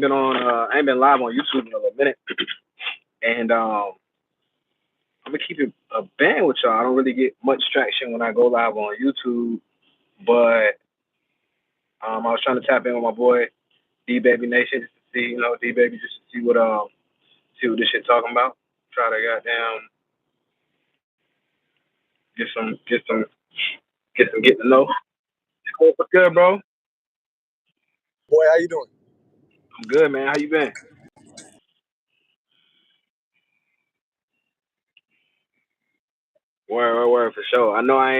been on. I ain't been live on YouTube in a little minute, and I'm gonna keep it a band with y'all. I don't really get much traction when I go live on YouTube, but I was trying to tap in with my boy D Baby Nation just to see, D Baby just to see what this shit talking about. Try to goddamn get some get to know. What's good, bro? Boy, how you doing? I'm good, man. How you been? Word for sure. I know I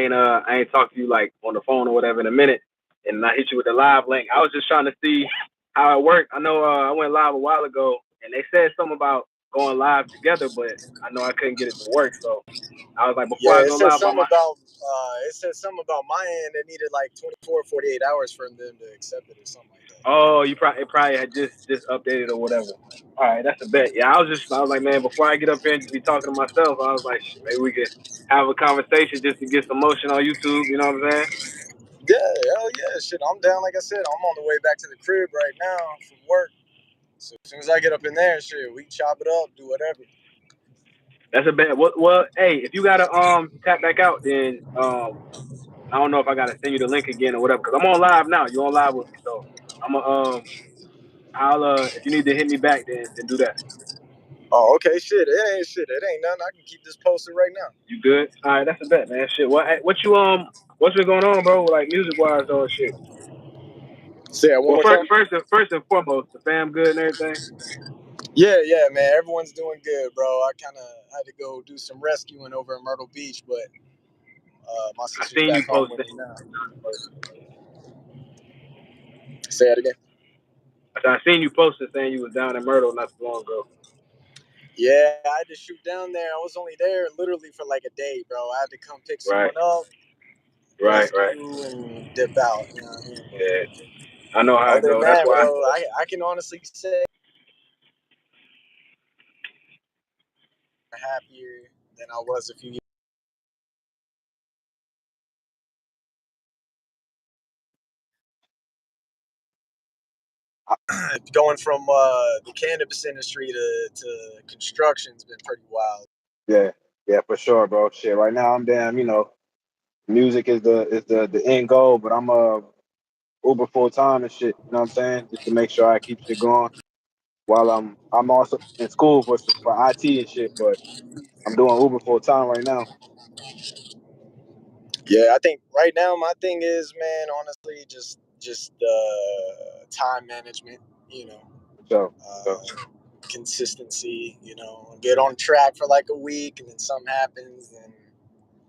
ain't talked to you like on the phone or whatever in a minute, and I hit you with the live link. I was just trying to see how it worked. I know I went live a while ago, and they said something about going live together, but I know I couldn't get it to work. So I was like, before Yeah, I go live on my it said something about my end. It needed like 24, 48 hours for them to accept it or something like that. oh, it probably had just updated or whatever. All right, that's a bet. Yeah, I was like, man, before I get up here and just be talking to myself, I was like, shit, maybe we could have a conversation just to get some motion on YouTube. You know what I'm saying? Yeah, hell yeah, shit. I'm down. Like I said, I'm on the way back to the crib right now from work. So as soon as I get up in there, shit, we chop it up, do whatever. That's a bet. Well, hey, if you gotta tap back out, then I don't know if I gotta send you the link again or whatever. Cause I'm on live now. You on live with me, so I'm I'll if you need to hit me back, then do that. Oh, okay, shit. It ain't shit. It ain't nothing. I can keep this posted right now. You good? All right, that's a bet, man. Shit. What you what's been going on, bro? Like music wise or shit. Say that one Well, more time. first and foremost, the fam good and everything. Yeah, yeah, man. Everyone's doing good, bro. I kind of had to go do some rescuing over in Myrtle Beach, but my I sister's seen you back home with posting. me now. Say that again. I seen you posting saying you was down in Myrtle not too long ago. Yeah, I had to shoot down there. I was only there literally for like a day, bro. I had to come pick Right, someone up, right. rescue, and dip out. You know what I mean? Yeah, I know how it Other than go. That's that, why. bro, I can honestly say I'm happier than I was a few years. Going from the cannabis industry to construction's been pretty wild. Yeah, yeah, for sure, bro. Shit, right now I'm damn. Music is the end goal, but I'm Uber full time and shit. You know what I'm saying? Just to make sure I keep shit going while I'm also in school for IT and shit. But I'm doing Uber full time right now. Yeah, I think right now my thing is, man, honestly, just time management. You know, So, so uh, consistency. You know, get on track for like a week, and then something happens, and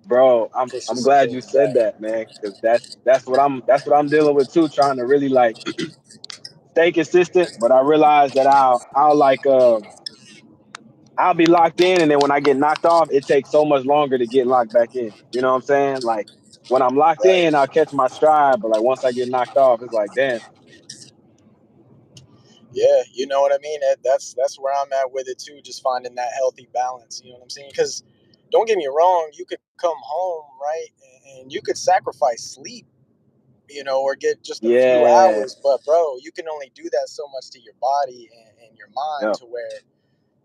bro, I'm pushes some glad you things said back. that, man, because that's what I'm dealing with too, trying to really like stay consistent. But I realize that I'll like I'll be locked in, and then when I get knocked off, it takes so much longer to get locked back in. You know what I'm saying? Like when I'm locked Right. in, I'll catch my stride, but like once I get knocked off, it's like, damn. Yeah, you know what I mean. That's where I'm at with it too. Just finding that healthy balance. You know what I'm saying? Because don't get me wrong, you could come home right, and you could sacrifice sleep, you know, or get just a few Yeah, hours. But bro, you can only do that so much to your body and your mind yeah, to where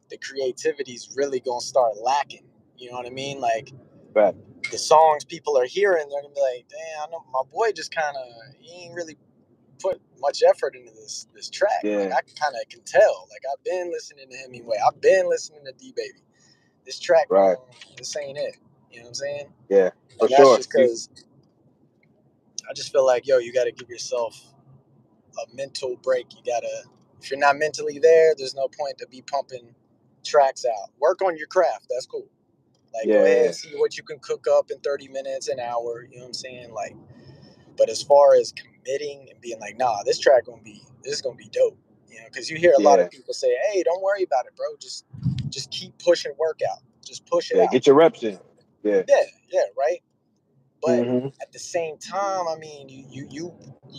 the creativity's really gonna start lacking. You know what I mean? Like but the songs people are hearing, they're gonna be like, "Damn, I know my boy just kind of he ain't really put much effort into this track. Like yeah, I kind of can tell. Like I've been listening to Hemingway. I've been listening to D Baby. This track, right, this ain't it. You know what I'm saying? yeah, for And that's sure. just because I just feel like, yo, you got to give yourself a mental break. You gotta, if you're not mentally there, there's no point to be pumping tracks out. Work on your craft. That's cool. Like go Yeah, ahead, see what you can cook up in 30 minutes, an hour. You know what I'm saying? Like, but as far as committing and being like, nah, this is gonna be dope. You know, because you hear a lot yeah, of people say, hey, don't worry about it, bro. Just keep pushing work out. Just push it yeah. out. Get your reps in. Yeah. Yeah, yeah, right. But Hmm. at the same time, I mean,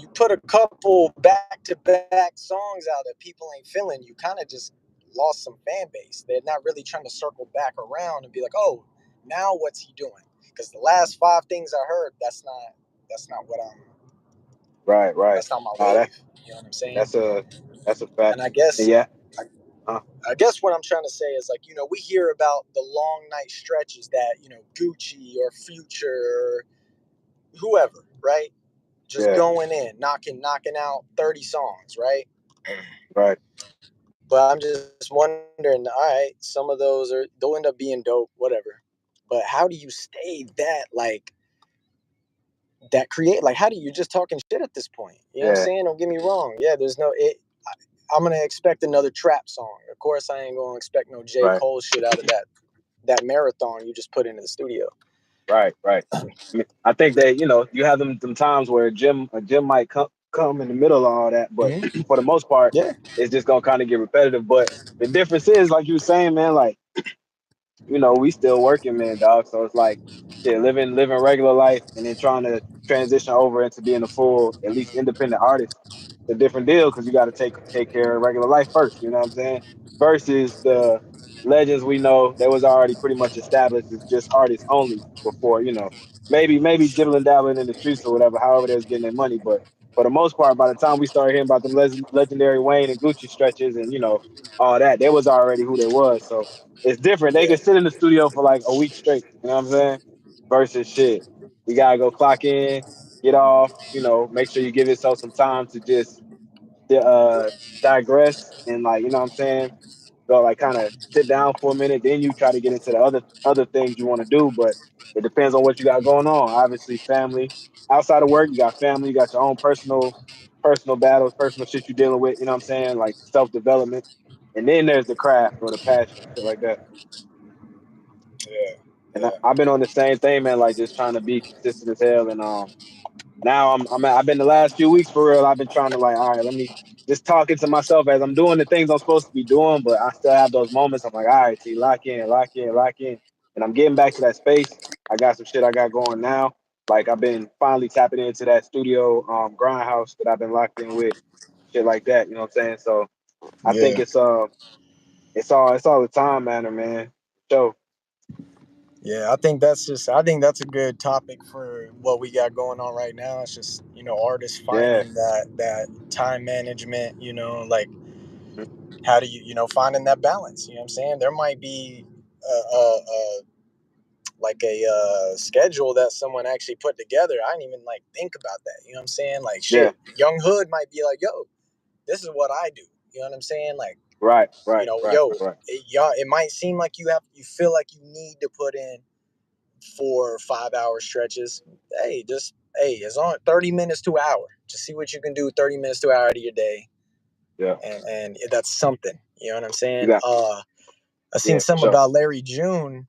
you put a couple back to back songs out that people ain't feeling. You kind of just lost some fan base. They're not really trying to circle back around and be like, oh, now what's he doing? Because the last five things I heard, that's not what I'm. Right, right. That's not my Nah, wave. You know what I'm saying? that's a That's a fact. And I And guess yeah, I, uh, I guess what I'm trying to say is, like, we hear about the long night stretches that, Gucci or Future or whoever, right? Just yeah, going in, knocking out 30 songs, right? right, But I'm just wondering, all right, some of those they'll end up being dope, whatever. But how do you stay that, like, that create, like, how do you just talking shit at this point? You know what I'm yeah, saying? Don't get me wrong. Yeah, there's no it. I'm gonna expect another trap song. Of course, I ain't gonna expect no J. right, Cole shit out of that marathon you just put into the studio. right, right. I mean, I think that you have them times where a gym might come in the middle of all that, but Hmm. for the most part, Yeah, it's just gonna kind of get repetitive. But the difference is, like you were saying, man, like we still working, man, dog. So it's like, shit, living regular life and then trying to transition over into being a full, at least independent artist. It's a different deal because you got to take care of regular life first. You know what I'm saying? Versus the legends we know that was already pretty much established as just artists only before. Maybe dibbling dabbling in the streets or whatever. However, they was getting their money, but for the most part, by the time we started hearing about them legendary Wayne and Gucci stretches and all that, they was already who they was. So it's different. They yeah, can sit in the studio for like a week straight. You know what I'm saying? Versus shit. You gotta go clock in, get off. Make sure you give yourself some time to just uh, digress and like what I'm saying. Go like kind of sit down for a minute, then you try to get into the other things you want to do. But it depends on what you got going on. Obviously, family outside of work, you got family, you got your own personal battles, personal shit you're dealing with. You know what I'm saying? Like self development, and then there's the craft or the passion, shit like that. yeah, And yeah, I've been on the same thing, man. Like just trying to be consistent as hell. And now I've been the last few weeks for real. I've been trying to like, all right, let me just talking to myself as I'm doing the things I'm supposed to be doing, but I still have those moments. I'm like, all right, T, lock in, lock in, lock in. And I'm getting back to that space. I got some shit I got going now. Like I've been finally tapping into that studio grindhouse that I've been locked in with, shit like that. You know what I'm saying? So I think yeah, it's all the time matter, man. So yeah. I think that's a good topic for what we got going on right now. It's just, artists yeah, finding that time management. Like, how do you finding that balance? You know what I'm saying? There might be a like a schedule that someone actually put together. I didn't even like think about that. You know what I'm saying? Like, yeah, shit, Young Hood might be like, yo, this is what I do. You know what I'm saying? Like, right, right, right, yo, right, right. y'all, it might seem like you feel like you need to put in 4 or 5 hour stretches. Hey, it's on 30 minutes to an hour. Just see what you can do 30 minutes to an hour out of your day. Yeah, And that's something. You know what I'm you saying? got I seen yeah, for something sure. about Larry June.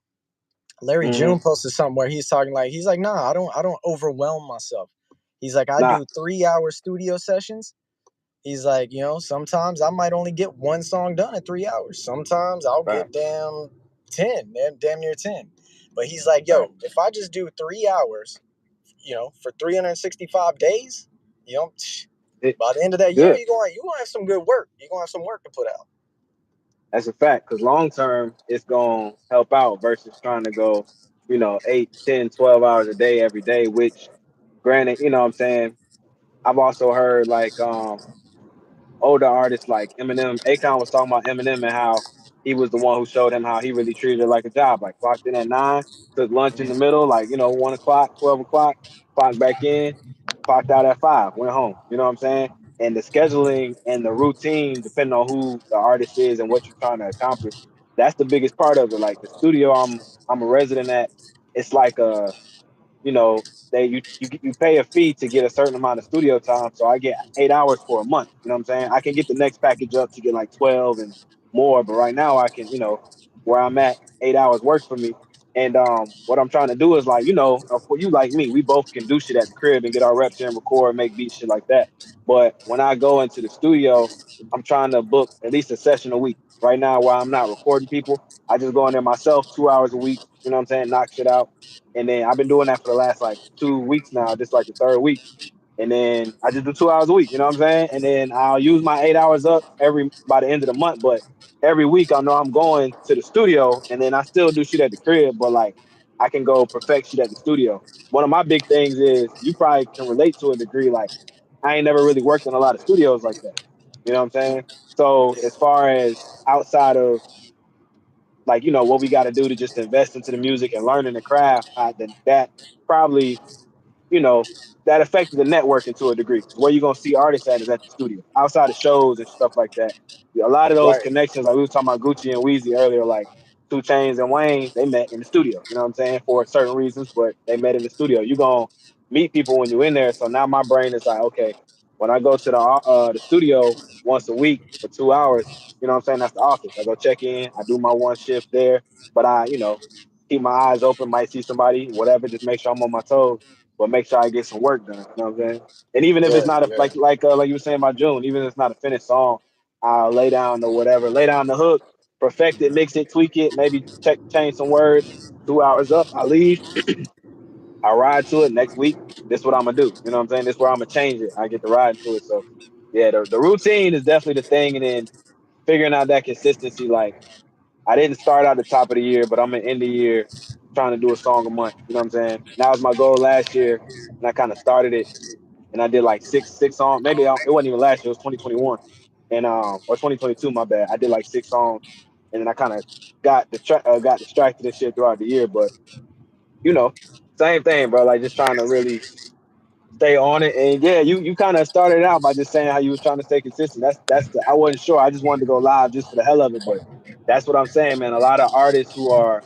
Larry Hmm. June posted something where he's like, nah, I don't overwhelm myself. He's like, I Nah, do 3 hour studio sessions. He's like, sometimes I might only get one song done in 3 hours. Sometimes I'll right, get damn near 10. But he's like, right. yo, if I just do 3 hours, for 365 days, you know, It, by the end of that year, good. you're gonna have some good work. You're gonna have some work to put out. That's a fact. Because long term, it's gonna help out versus trying to go, 8, 10, 12 hours a day every day. Which, granted, what I'm saying. I've also heard like older artists like Eminem. Akon was talking about Eminem and how he was the one who showed him how he really treated it like a job. Like clocked in at 9, took lunch in the middle, like 1 o'clock, 12 o'clock, clocked back in, clocked out at 5, went home. You know what I'm saying? And the scheduling and the routine, depending on who the artist is and what you're trying to accomplish, that's the biggest part of it. Like the studio, I'm a resident at. It's like a you pay a fee to get a certain amount of studio time. So I get 8 hours for a month. You know what I'm saying? I can get the next package up to get like 12 and more, but right now I can, where I'm at, 8 hours works for me. And what I'm trying to do is like, for you like me, we both can do shit at the crib and get our reps in, record, make beats, shit like that. But when I go into the studio, I'm trying to book at least a session a week. Right now, while I'm not recording people, I just go in there myself 2 hours a week. You know what I'm saying? Knock shit out, and then I've been doing that for the last like 2 weeks now, just like the third week. And then I just do 2 hours a week, you know what I'm saying? And then I'll use my 8 hours up every by the end of the month. But every week I know I'm going to the studio and then I still do shit at the crib, but like I can go perfect shit at the studio. One of my big things is you probably can relate to a degree, like I ain't never really worked in a lot of studios like that. You know what I'm saying? So as far as outside of like what we got to do to just invest into the music and learning the craft, then that probably you know, that affected the networking to a degree. Because where you're gonna see artists at is at the studio, outside of shows and stuff like that. A lot of those Right. connections, like we were talking about Gucci and Weezy earlier, like 2 Chainz and Wayne, they met in the studio. You know what I'm saying? For certain reasons, but they met in the studio. You're gonna meet people when you're in there. So now my brain is like, okay, when I go to the studio once a week for 2 hours, you know what I'm saying? That's the office. I go check in, I do my one shift there, but I, keep my eyes open, might see somebody, whatever, just make sure I'm on my toes, but make sure I get some work done. You know what I'm saying? And even if it's Yeah, not a yeah. like you were saying about June, even if it's not a finished song, I'll lay down the whatever, lay down the hook, perfect it, mix it, tweak it, maybe change some words. 2 hours up, I leave, I ride to it next week. This is what I'm gonna do. You know what I'm saying? This is where I'm gonna change it. I get to ride to it. So yeah, the routine is definitely the thing, and then figuring out that consistency. Like I didn't start out the top of the year, but I'm gonna end the year trying to do a song a month. You know what I'm saying? That was my goal last year, and I kind of started it, and I did like six songs. Maybe it wasn't even last year; it was 2021, and or 2022. My bad. I did like 6 songs, and then I kind of got distracted and shit throughout the year. But you know, same thing, bro. Like just trying to really stay on it. And yeah, you kind of started out by just saying how you was trying to stay consistent. I wasn't sure. I just wanted to go live just for the hell of it, but that's what I'm saying, man. A lot of artists who are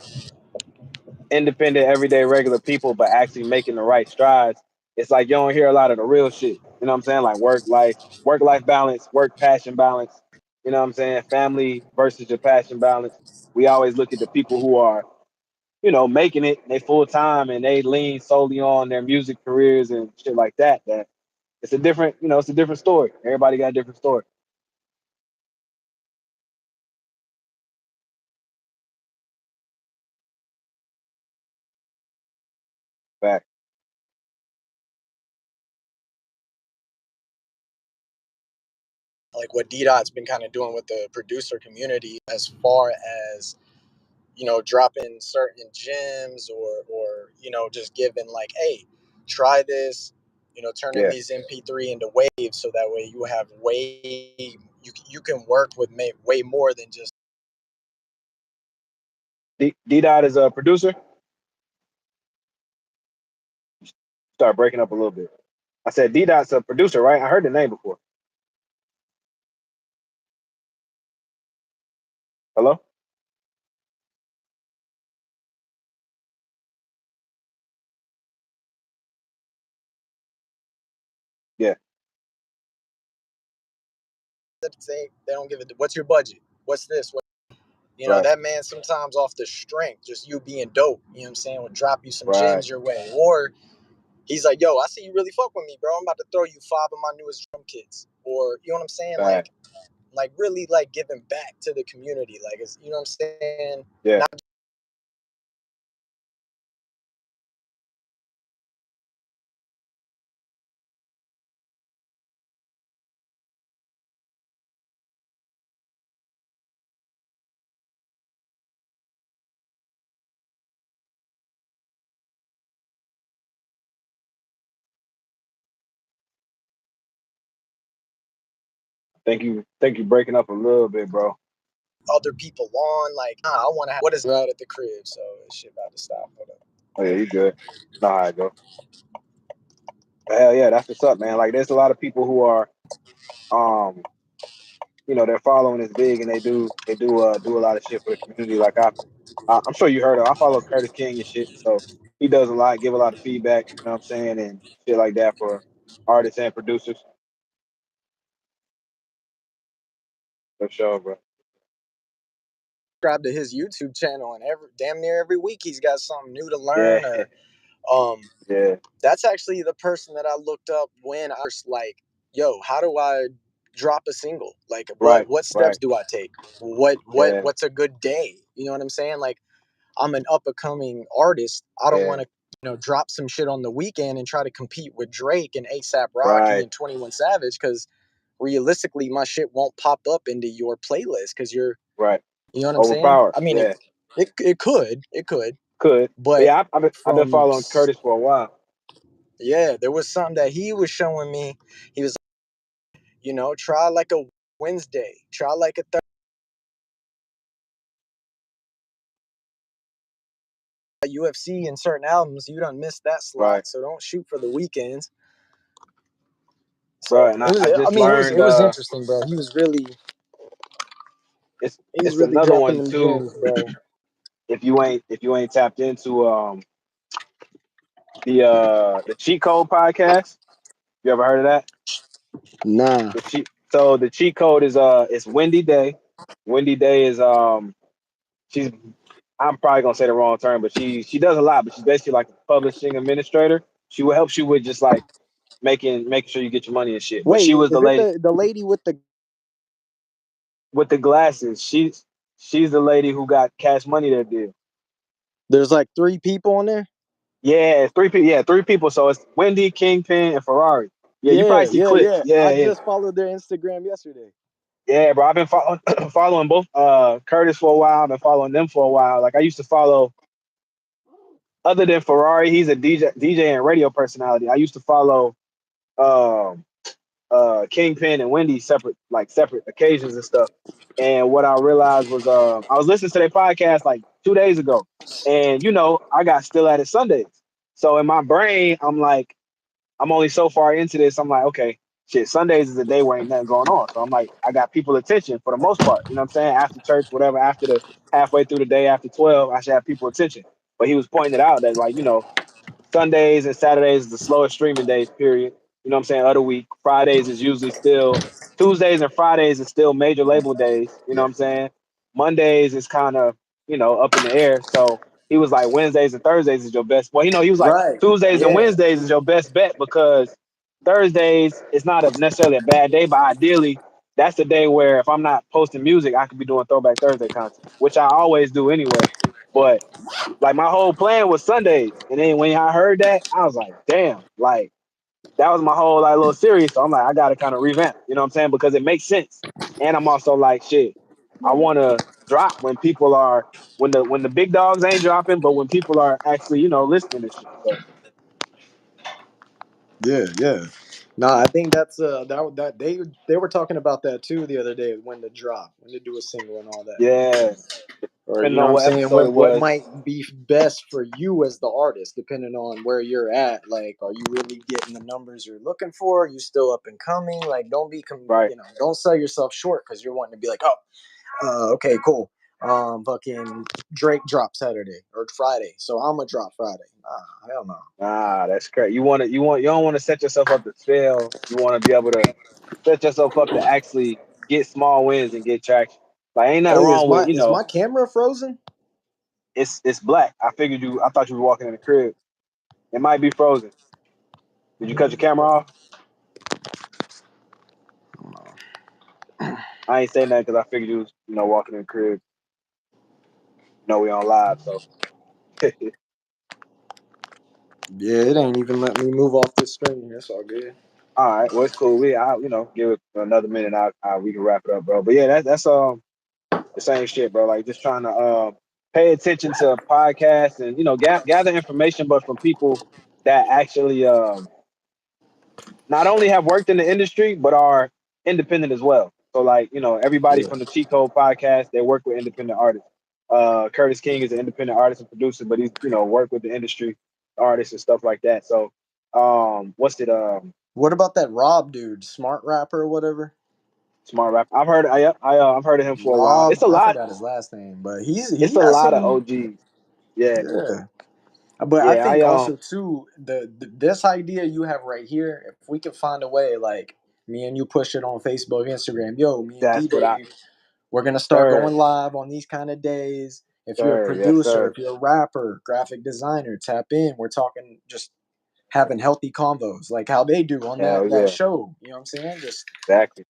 independent, everyday, regular people, but actually making the right strides. It's like you don't hear a lot of the real shit. You know what I'm saying? Like work life balance, work passion balance. You know what I'm saying? Family versus your passion balance. We always look at the people who are, making it, they full time and they lean solely on their music careers and shit like that. That it's a different story. Everybody got a different story. Fact. Like what D Dot's been kind of doing with the producer community as far as dropping certain gems or just giving like, hey, try this, turning Yeah. these MP3 into waves so that way you have you can work with way more than just. D Dot is a producer. Start breaking up a little bit. I said D Dot's a producer, right? I heard the name before. Hello? Yeah. They don't give it. What's your budget? What's this? Right. That man sometimes off the strength, just you being dope, you know what I'm saying, would drop you some Right. gems your way. Or he's like, yo, I see you really fuck with me, bro. I'm about to throw you 5 of my newest drum kits. Or, you know what I'm saying? Right. Like really like giving back to the community. Like, it's, you know what I'm saying? Yeah. Not. Think you breaking up a little bit, bro. Other people on, like, I want to have what is out at the crib, so this shit about to stop. Hold up. Oh yeah, you good. Nah, I go. Hell yeah, that's what's up, man. Like there's a lot of people who are um their following is big and they do a lot of shit for the community. Like I'm sure you heard of. I follow Curtis King and shit, so he does a lot, give a lot of feedback. You know what I'm saying, and shit like that for artists and producers. For sure, bro. Subscribe to his YouTube channel, and damn near every week he's got something new to Yeah, learn. Or um yeah, that's actually the person that I looked up when I was like, yo, how do I drop a single? Like what right, what right, steps do I take? yeah, What's a good day? You know what I'm saying? Like, I'm an up and coming artist. I don't yeah, want to, drop some shit on the weekend and try to compete with Drake and ASAP Rocky right, and 21 Savage, because realistically my shit won't pop up into your playlist because right. you know what I'm saying? Overpowered. I mean, Yeah, it could, could. But but yeah, I've been from following Curtis for a while. yeah, there was something that he was showing me. He was, try like a Wednesday. Try like a UFC and certain albums, you done missed that slot. Right. So don't shoot for the weekends. So Bro, and it was. I I just mean, learned it was interesting, bro. He was really it's another dropping one them too. gems, bro. If you ain't tapped into the Cheat Code podcast. You ever heard of that? Nah. The cheat code is it's Wendy Day. Wendy Day is she's I'm probably gonna say the wrong term, but she does a lot, but she's basically like a publishing administrator. She will help you with just like making sure you get your money and shit. But she Wait, was the is it lady the lady with the? with the glasses. She's the lady who got Cash Money that deal. There's like 3 people on there. Yeah, three people. Yeah, 3 people. So it's Wendy, Kingpin, and Ferrari. Yeah, you probably Yeah, see yeah, clips. yeah. Yeah, I yeah, just followed their Instagram yesterday. yeah, bro. I've been following both Curtis for a while. I've been following them for a while. Like I used to follow, other than Ferrari, he's a DJ and radio personality. I used to follow um Kingpin and Wendy separate occasions and stuff. And what I realized was I was listening to their podcast like 2 days ago, and I got Still at It Sundays. So in my brain, I'm like, I'm only so far into this. I'm like, okay, shit, Sundays is a day where ain't nothing going on. So I'm like, I got people attention for the most part. You know what I'm saying? After church, whatever, after the halfway through the day, after 12, I should have people attention. But he was pointing it out that like, Sundays and Saturdays is the slowest streaming days, period. You know what I'm saying? Other week. Fridays is usually still Tuesdays and Fridays is still major label days. You know what I'm saying? Mondays is kind of, up in the air. So he was like Wednesdays and Thursdays is your best. Well, he was like Right. Tuesdays and Yeah. Wednesdays is your best bet because Thursdays is not necessarily a bad day, but ideally that's the day where if I'm not posting music, I could be doing Throwback Thursday content, which I always do anyway. But like my whole plan was Sundays, and then when I heard that, I was like, damn, like that was my whole like little series. So I'm like, I gotta kind of revamp, you know what I'm saying? Because it makes sense. And I'm also like, shit, I wanna drop when people are when the big dogs ain't dropping, but when people are actually, listening to shit. So Yeah, yeah. No, I think that's that they were talking about that too the other day, when to drop, when to do a single and all that. yeah, Or depending you know on what I'm what saying, episode it what was, might be best for you as the artist, depending on where you're at. Like, are you really getting the numbers you're looking for? Are you still up and coming? Like, don't be right? don't sell yourself short because you're wanting to be like, oh, okay, cool. Fucking Drake dropped Saturday or Friday, so I'm gonna drop Friday. Hell no. Nah, that's correct. You don't want to set yourself up to fail. You want to be able to set yourself up to actually get small wins and get traction. Like ain't nothing Hey, wrong with, is my camera frozen? it's black. I thought you were walking in the crib. It might be frozen. Did you cut your camera off? I ain't saying that because I figured you was, walking in the crib. We on live, so Yeah, it ain't even let me move off this screen. That's all good. all right. Well, it's cool. I give it another minute. We can wrap it up, bro. But yeah, that's the same shit, bro. Like just trying to pay attention to podcasts and gather information, but from people that actually not only have worked in the industry but are independent as well. So like everybody Yeah. from the Cheat Code podcast, they work with independent artists. Curtis King is an independent artist and producer, but he's worked with the industry artists and stuff like that. So what's it What about that Rob dude, smart rapper or whatever? Smart Rap? I've heard of him for a while. Rob, I forgot his last name, but he It's a got lot of some. OGs. Yeah, Yeah. But I yeah. think also too this idea you have right here, if we can find a way, like me and you push it on Facebook, Instagram, yo, me and D That's what I Dave, we're gonna start sir, going live on these kind of days. If you're a sir, yes, producer, sir. if you're a rapper, graphic designer, tap in. We're talking just having healthy convos, like how they do on Hell that yeah, show. You know what I'm saying? Just exactly.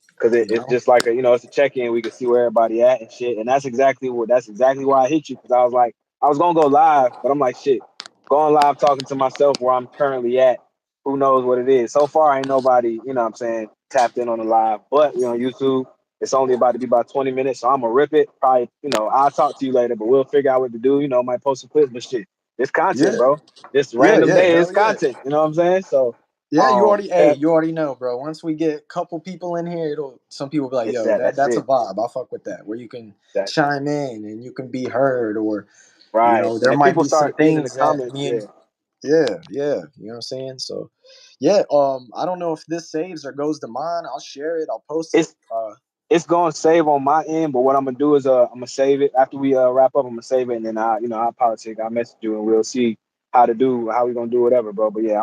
Because you it's know, just like it's a check in. We can see where everybody at and shit. And that's exactly why I hit you because I was like, I was gonna go live, but I'm like, shit, going live talking to myself where I'm currently at. Who knows what it is? So far, ain't nobody, what I'm saying, tapped in on the live. But YouTube, it's only about to be about 20 minutes, so I'm gonna rip it. Probably, I'll talk to you later, but we'll figure out what to do. Might post some clips, but shit, it's content, yeah, bro. This yeah, random yeah, day is hell yeah. content. You know what I'm saying? So. Yeah, Pep, you already know, bro. Once we get a couple people in here, it'll some people be like, it's yo, that. That's that's a it. vibe. I fuck with that. Where you can That chime in and you can be heard, or right. And there if might people be some start seeing in the things that comments, me yeah, and yeah, you know what I'm saying? So yeah, I don't know if this saves or goes to mine. I'll share it, I'll post it. it's it's gonna save on my end. But what I'm gonna do is I'm gonna save it after we wrap up. I'm gonna save it, and then I'll politic. I'll message you, and we'll see how we gonna do whatever, bro. But yeah,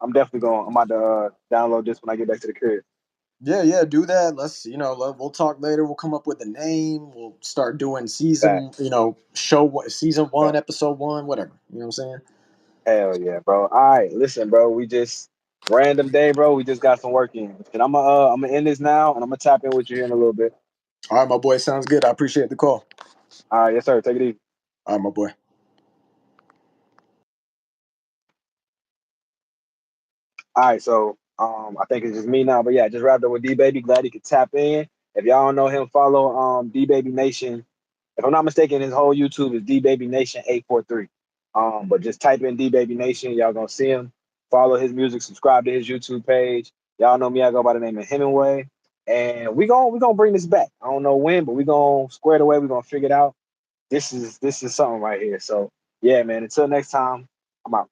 I'm definitely going. I'm about to download this when I get back to the crib. Yeah, do that. Let's, we'll talk later. We'll come up with a name. We'll start doing Back, season, season one, episode one, whatever. You know what I'm saying? hell yeah, bro. All right, listen, bro. We just random day, bro. We just got some work in, and I'm gonna end this now, and I'm gonna tap in with you here in a little bit. All right, my boy. Sounds good. I appreciate the call. All right, yes, sir. Take it easy. All right, my boy. All right, so I think it's just me now, but yeah, just wrapped up with D Baby. Glad he could tap in. If y'all don't know him, follow D Baby Nation. If I'm not mistaken, his whole YouTube is D Baby Nation 843. But just type in D Baby Nation, y'all gonna see him. Follow his music, subscribe to his YouTube page. Y'all know me, I go by the name of Hemingway. And we gonna bring this back. I don't know when, but we gonna square it away, we're gonna figure it out. This is something right here. So yeah, man, until next time, I'm out.